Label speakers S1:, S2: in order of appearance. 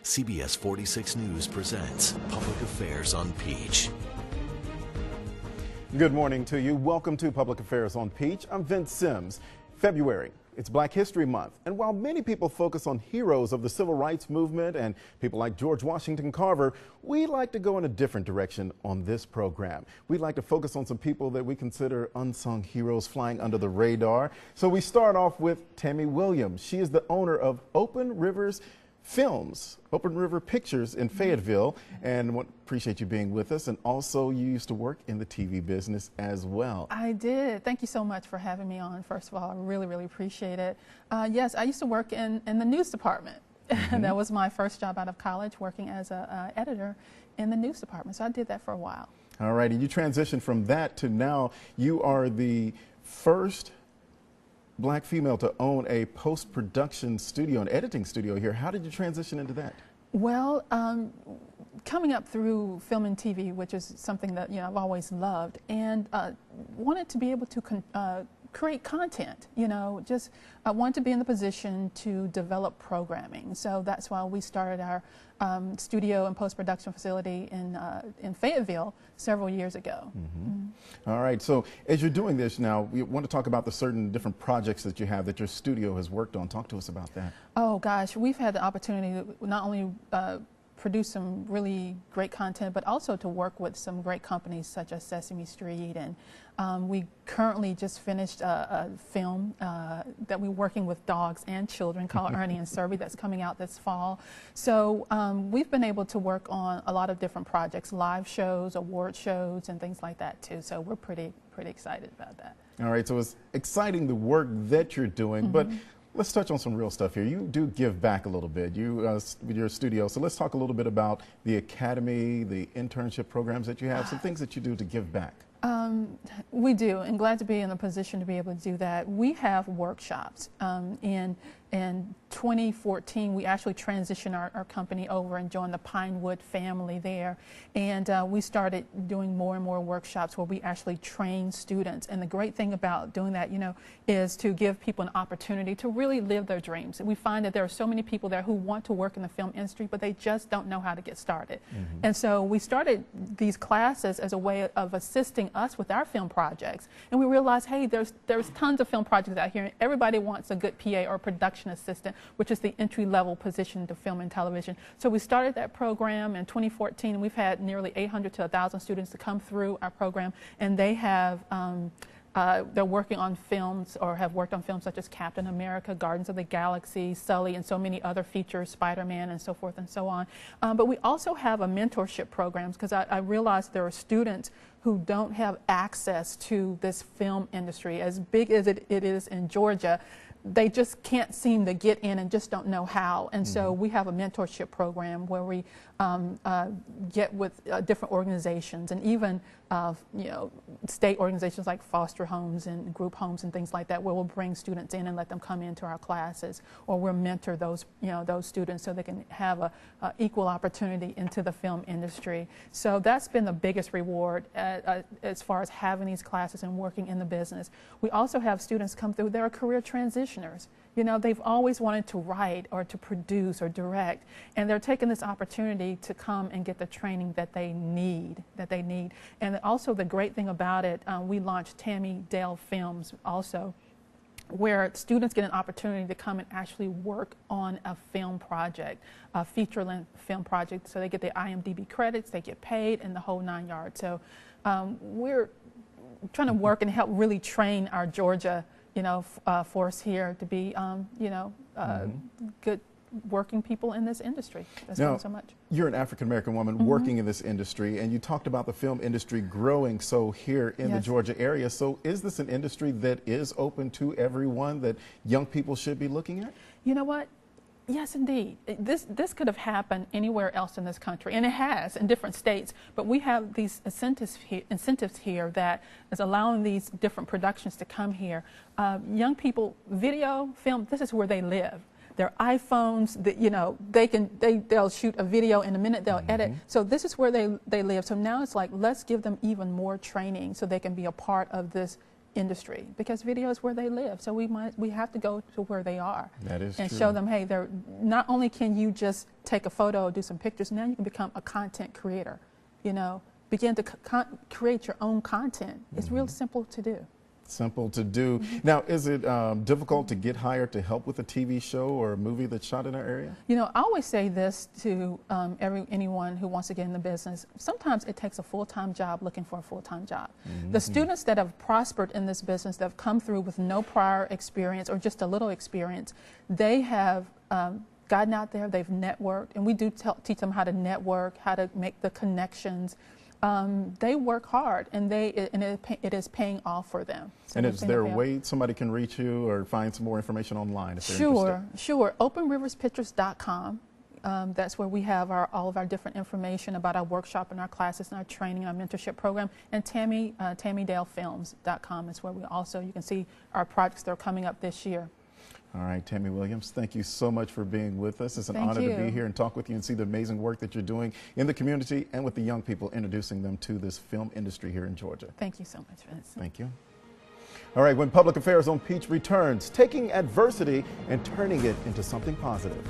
S1: CBS 46 News presents Public Affairs on Peach.
S2: Good morning to you. Welcome to Public Affairs on Peach. I'm Vince Sims. February, it's Black History Month. And while many people focus on heroes of the civil rights movement and people like George Washington Carver, we like to go in a different direction on this program. We'd like to focus on some people that we consider unsung heroes flying under the radar. So we start off with Tammy Williams. She is the owner of Open Rivers Films, Open River Pictures in Fayetteville, and appreciate you being with us. And also, you used to work in the TV business as well.
S3: I did. Thank you so much for having me on. First of all, I really appreciate it. Yes, I used to work in the news department. That was my first job out of college, working as an editor in the news department. So I did that for a while.
S2: All right, and you transitioned from that to now you are the first Black female to own a post-production studio, an editing studio here. How did you transition into that?
S3: Well, coming up through film and TV, which is something that I've always loved, and wanted to be able to create content. Just wanted to be in the position to develop programming. So that's why we started our studio and post-production facility in Fayetteville several years ago.
S2: All right, so as you're doing this now, we want to talk about the certain different projects that you have that your studio has worked on. Talk to us about that. Oh
S3: gosh, we've had the opportunity to not only produce some really great content, but also to work with some great companies such as Sesame Street. And we currently just finished a film that we're working with dogs and children called Ernie and Serby that's coming out this fall. So we've been able to work on a lot of different projects, live shows, award shows, and things like that too. So we're pretty excited about that.
S2: All right, so it's exciting the work that you're doing, but let's touch on some real stuff here. You do give back a little bit with your studio. So let's talk a little bit about the academy, the internship programs that you have, some things that you do to give back.
S3: We do, and glad to be in a position to be able to do that. We have workshops. In 2014, we actually transitioned our company over and joined the Pinewood family there. And we started doing more and more workshops where we actually train students. And the great thing about doing that, is to give people an opportunity to really live their dreams. And we find that there are so many people there who want to work in the film industry, but they just don't know how to get started. And so we started these classes as a way of assisting us with our film projects. And we realized, hey, there's tons of film projects out here, and everybody wants a good PA or production assistant, which is the entry-level position to film and television. So we started that program in 2014, and we've had nearly 800 to 1,000 students to come through our program, and they have they're working on films or have worked on films such as Captain America, Guardians of the Galaxy, Sully, and so many other features, Spider-Man, and so forth and so on. But we also have a mentorship programs, because I realized there are students who don't have access to this film industry. As big as it is in Georgia, they just can't seem to get in and just don't know how. And so we have a mentorship program where we get with different organizations, and even state organizations like foster homes and group homes and things like that, where we'll bring students in and let them come into our classes, or we'll mentor those those students so they can have a equal opportunity into the film industry. So that's been the biggest reward as far as having these classes and working in the business. We also have students come through, they're career transitioners. They've always wanted to write or to produce or direct, and they're taking this opportunity to come and get the training that they need. And also the great thing about it, we launched Tammy Dale Films also, where students get an opportunity to come and actually work on a film project, a feature-length film project. So they get the IMDb credits, they get paid, and the whole 9 yards. So we're trying to work and help really train our Georgia force here to be, good working people in this industry. That's
S2: now,
S3: so much.
S2: You're an African-American woman working in this industry, and you talked about the film industry growing so here in the Georgia area. So is this an industry that is open to everyone, that young people should be looking at? You know what?
S3: Yes, indeed. This could have happened anywhere else in this country, and it has in different states, but we have these incentives here that is allowing these different productions to come here. Young people, video, film, this is where they live. Their iPhones, they'll shoot a video in a minute, they'll edit. So this is where they live. So now it's like, let's give them even more training so they can be a part of this industry because video is where they live. So we have to go to where they are.
S2: That is
S3: and
S2: true.
S3: show them, hey, they're not only can you just take a photo or do some pictures, now you can become a content creator. You know, begin to create your own content. It's real simple to do.
S2: Simple to do. Now, is it difficult to get hired to help with a TV show or a movie that's shot in our area?
S3: You know, I always say this to anyone who wants to get in the business. Sometimes it takes a full-time job looking for a full-time job. The students that have prospered in this business, that have come through with no prior experience or just a little experience, they have gotten out there, they've networked, and we do teach them how to network, how to make the connections. They work hard, and it is paying off for them. So
S2: and is there a way somebody can reach you or find some more information online if they're interested?
S3: Sure. OpenRiversPictures.com. That's where we have all of our different information about our workshop and our classes and our training, our mentorship program. And TammyDaleFilms.com is where you can see our projects that are coming up this year.
S2: All right, Tammy Williams, thank you so much for being with us. It's an honor to be here and talk with you and see the amazing work that you're doing in the community and with the young people, introducing them to this film industry here in Georgia.
S3: Thank you so much, Vince.
S2: Thank you. All right, when Public Affairs on Peach returns, taking adversity and turning it into something positive.